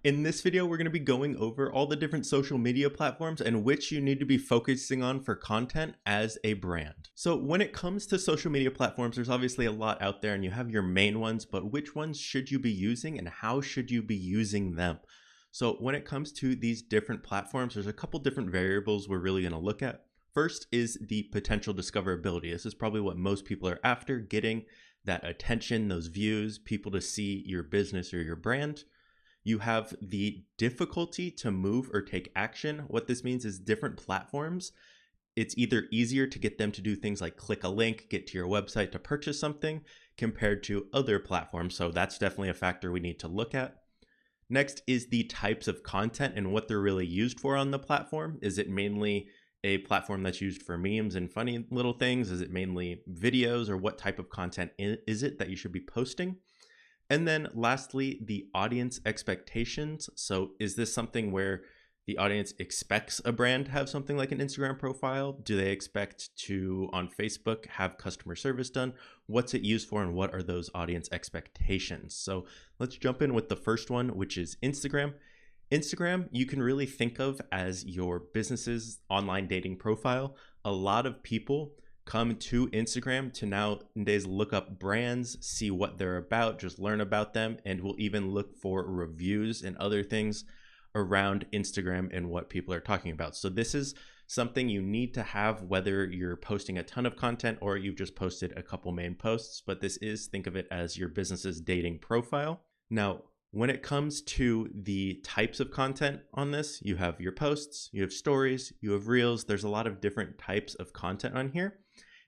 In this video, we're going to be going over all the different social media platforms and which you need to be focusing on for content as a brand. So when it comes to social media platforms, there's obviously a lot out there and you have your main ones, but which ones should you be using and how should you be using them? So when it comes to these different platforms, there's a couple different variables we're really going to look at. First is the potential discoverability. This is probably what most people are after, getting that attention, those views, people to see your business or your brand. You have the difficulty to move or take action. What this means is different platforms, it's either easier to get them to do things like click a link, get to your website to purchase something compared to other platforms. So that's definitely a factor we need to look at. Next is the types of content and what they're really used for on the platform. Is it mainly a platform that's used for memes and funny little things? Is it mainly videos, or what type of content is it that you should be posting? And then lastly, the audience expectations. So is this something where the audience expects a brand to have something like an Instagram profile? Do they expect to, on Facebook, have customer service done? What's it used for and what are those audience expectations? So let's jump in with the first one, which is Instagram. Instagram, you can really think of as your business's online dating profile. A lot of people come to Instagram to nowadays look up brands, see what they're about, just learn about them, and will even look for reviews and other things around Instagram and what people are talking about. So this is something you need to have whether you're posting a ton of content or you've just posted a couple main posts, but this is, think of it as your business's dating profile. Now, when it comes to the types of content on this, you have your posts, you have stories, you have reels. There's a lot of different types of content on here.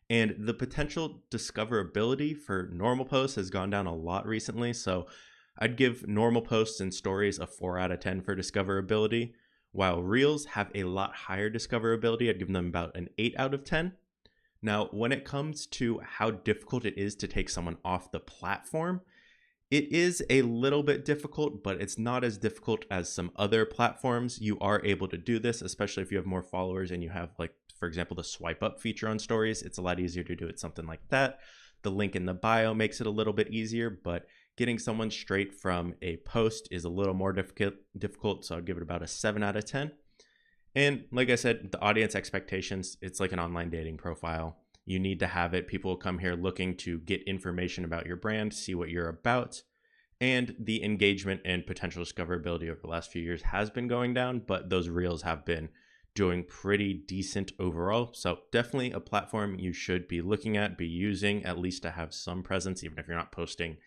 And the potential discoverability for normal posts has gone down a lot recently. So I'd give normal posts and stories a 4 out of 10 for discoverability, while reels have a lot higher discoverability. I'd give them about an 8 out of 10. Now, when it comes to how difficult it is to take someone off the platform, it is a little bit difficult, but it's not as difficult as some other platforms. You are able to do this, especially if you have more followers and you have, like, for example, the swipe up feature on stories. It's a lot easier to do it something like that. The link in the bio makes it a little bit easier, but getting someone straight from a post is a little more difficult. So I'd give it about a 7 out of 10. And like I said, the audience expectations, it's like an online dating profile. You need to have it. People will come here looking to get information about your brand, see what you're about. And the engagement and potential discoverability over the last few years has been going down, but those reels have been doing pretty decent overall. So definitely a platform you should be looking at, be using, at least to have some presence, even if you're not posting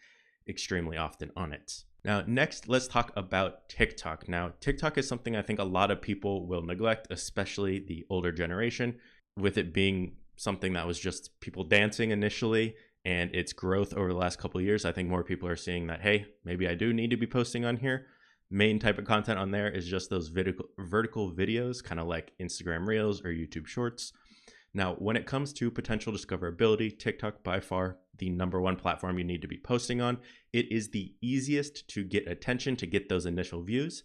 extremely often on it. Now, next, let's talk about TikTok. Now, TikTok is something I think a lot of people will neglect, especially the older generation, with it being something that was just people dancing initially, and its growth over the last couple of years. I think more people are seeing that, hey, maybe I do need to be posting on here. Main type of content on there is just those vertical videos, kind of like Instagram Reels or YouTube Shorts. Now, when it comes to potential discoverability, TikTok by far the #1 platform you need to be posting on. It is the easiest to get attention, to get those initial views,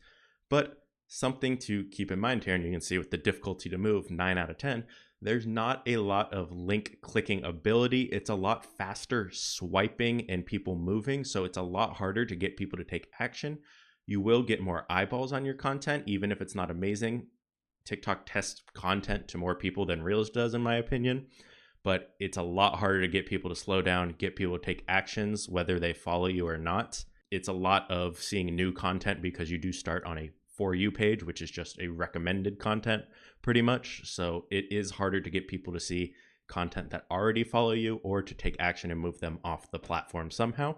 but something to keep in mind here, and you can see with the difficulty to move, 9 out of 10, there's not a lot of link clicking ability. It's a lot faster swiping and people moving, so it's a lot harder to get people to take action. You will get more eyeballs on your content, even if it's not amazing. TikTok tests content to more people than Reels does, in my opinion, but it's a lot harder to get people to slow down, get people to take actions, whether they follow you or not. It's a lot of seeing new content because you do start on a For You page, which is just a recommended content pretty much. So it is harder to get people to see content that already follow you or to take action and move them off the platform somehow.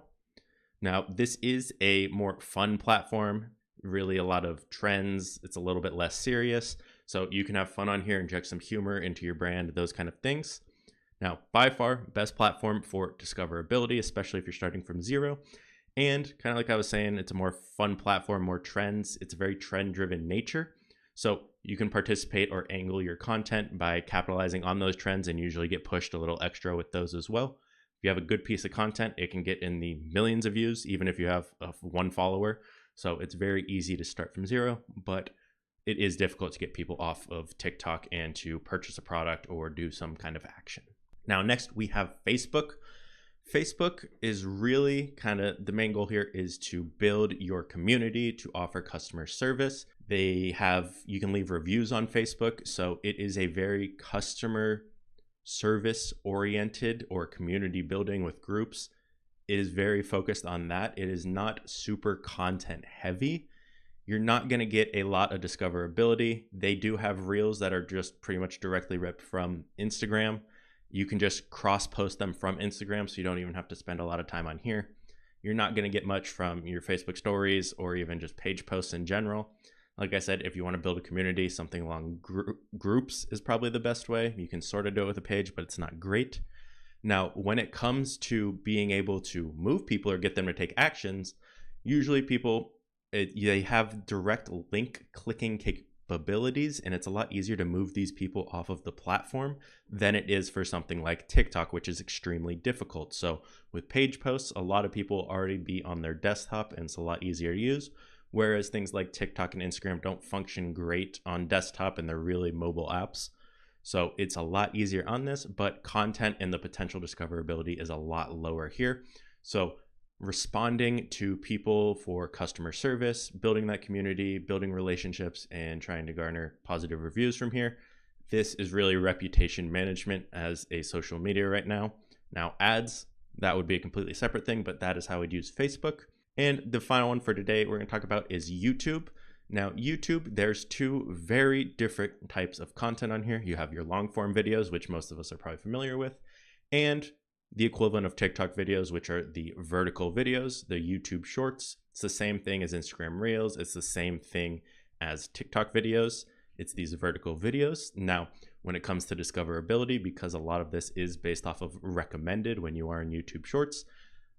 Now, this is a more fun platform, really a lot of trends. It's a little bit less serious. So you can have fun on here, inject some humor into your brand, those kind of things. Now, by far, best platform for discoverability, especially if you're starting from zero. And kind of like I was saying, it's a more fun platform, more trends. It's a very trend-driven nature. So you can participate or angle your content by capitalizing on those trends and usually get pushed a little extra with those as well. If you have a good piece of content, it can get in the millions of views, even if you have one follower. So it's very easy to start from zero, but it is difficult to get people off of TikTok and to purchase a product or do some kind of action. Now, next we have Facebook. Facebook is really kind of the main goal here is to build your community, to offer customer service. You can leave reviews on Facebook. So it is a very customer service oriented or community building with groups. It is very focused on that. It is not super content heavy. You're not going to get a lot of discoverability. They do have reels that are just pretty much directly ripped from Instagram. You can just cross post them from Instagram, so you don't even have to spend a lot of time on here. You're not going to get much from your Facebook stories or even just page posts in general. Like I said, if you want to build a community, something along groups is probably the best way. You can sort of do it with a page, but it's not great. Now, when it comes to being able to move people or get them to take actions, usually they have direct link clicking capabilities, and it's a lot easier to move these people off of the platform than it is for something like TikTok, which is extremely difficult. So with page posts, a lot of people already be on their desktop and it's a lot easier to use. Whereas things like TikTok and Instagram don't function great on desktop and they're really mobile apps. So it's a lot easier on this, but content and the potential discoverability is a lot lower here. So responding to people for customer service, building that community, building relationships, and trying to garner positive reviews from here. This is really reputation management as a social media right now. Now ads, that would be a completely separate thing, but that is how we'd use Facebook. And the final one for today we're going to talk about is YouTube. Now YouTube, there's two very different types of content on here. You have your long form videos, which most of us are probably familiar with, and the equivalent of TikTok videos, which are the vertical videos, the YouTube shorts. It's the same thing as Instagram Reels. It's the same thing as TikTok videos. It's these vertical videos. Now, when it comes to discoverability, because a lot of this is based off of recommended when you are in YouTube shorts,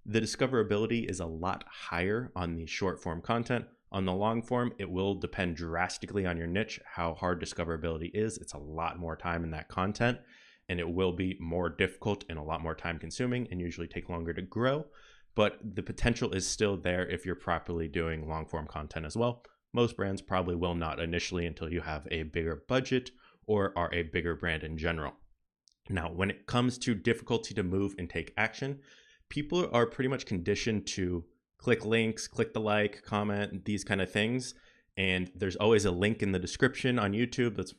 the discoverability is a lot higher on the short form content. On the long form, it will depend drastically on your niche, how hard discoverability is. It's a lot more time in that content, and it will be more difficult and a lot more time consuming and usually take longer to grow. But the potential is still there if you're properly doing long form content as well. Most brands probably will not initially until you have a bigger budget or are a bigger brand in general. Now, when it comes to difficulty to move and take action, people are pretty much conditioned to click links, click the like, comment, these kind of things. And there's always a link in the description on YouTube. That's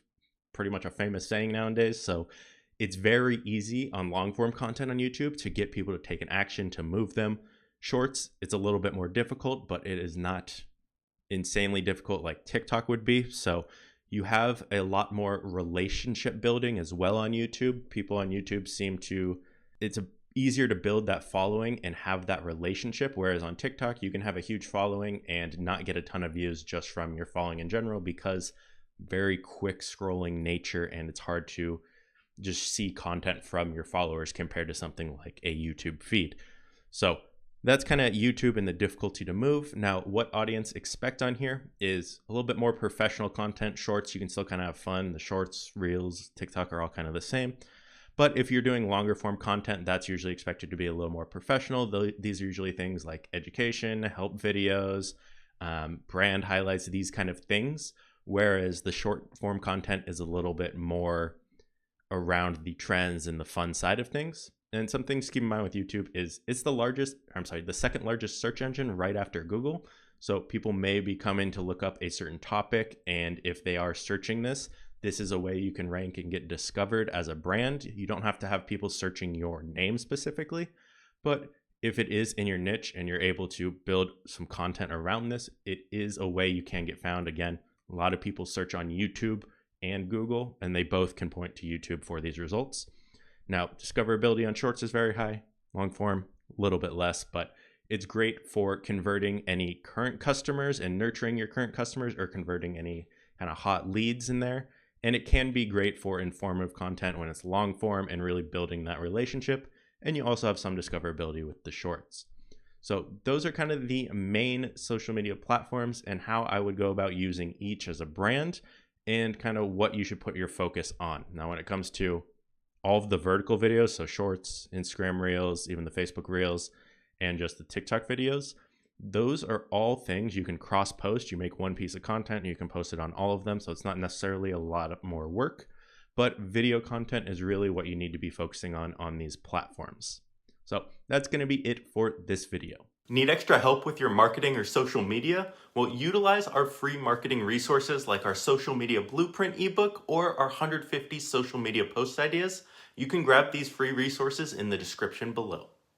pretty much a famous saying nowadays. So it's very easy on long form content on YouTube to get people to take an action to move them. Shorts, it's a little bit more difficult, but it is not insanely difficult like TikTok would be. So you have a lot more relationship building as well on YouTube. People on YouTube it's easier to build that following and have that relationship. Whereas on TikTok, you can have a huge following and not get a ton of views just from your following in general because very quick scrolling nature, and it's hard to just see content from your followers compared to something like a YouTube feed. So that's kind of YouTube and the difficulty to move. Now, what audience expect on here is a little bit more professional content. Shorts, you can still kind of have fun. The shorts, reels, TikTok are all kind of the same. But if you're doing longer form content, that's usually expected to be a little more professional. These are usually things like education, help videos, brand highlights, these kind of things. Whereas the short form content is a little bit more around the trends and the fun side of things. And some things to keep in mind with YouTube is it's the second largest search engine right after Google. So people may be coming to look up a certain topic, and if they are searching this is a way you can rank and get discovered as a brand. You don't have to have people searching your name specifically, but if it is in your niche and you're able to build some content around this, it is a way you can get found. Again, a lot of people search on YouTube and Google, and they both can point to YouTube for these results. Now, discoverability on shorts is very high, long form, a little bit less, but it's great for converting any current customers and nurturing your current customers or converting any kind of hot leads in there. And it can be great for informative content when it's long form and really building that relationship. And you also have some discoverability with the shorts. So those are kind of the main social media platforms and how I would go about using each as a brand and kind of what you should put your focus on. Now, when it comes to all of the vertical videos, so shorts, Instagram Reels, even the Facebook Reels, and just the TikTok videos, those are all things you can cross post. You make one piece of content and you can post it on all of them. So it's not necessarily a lot more work, but video content is really what you need to be focusing on these platforms. So that's going to be it for this video. Need extra help with your marketing or social media? Well, utilize our free marketing resources like our social media blueprint ebook or our 150 social media post ideas. You can grab these free resources in the description below.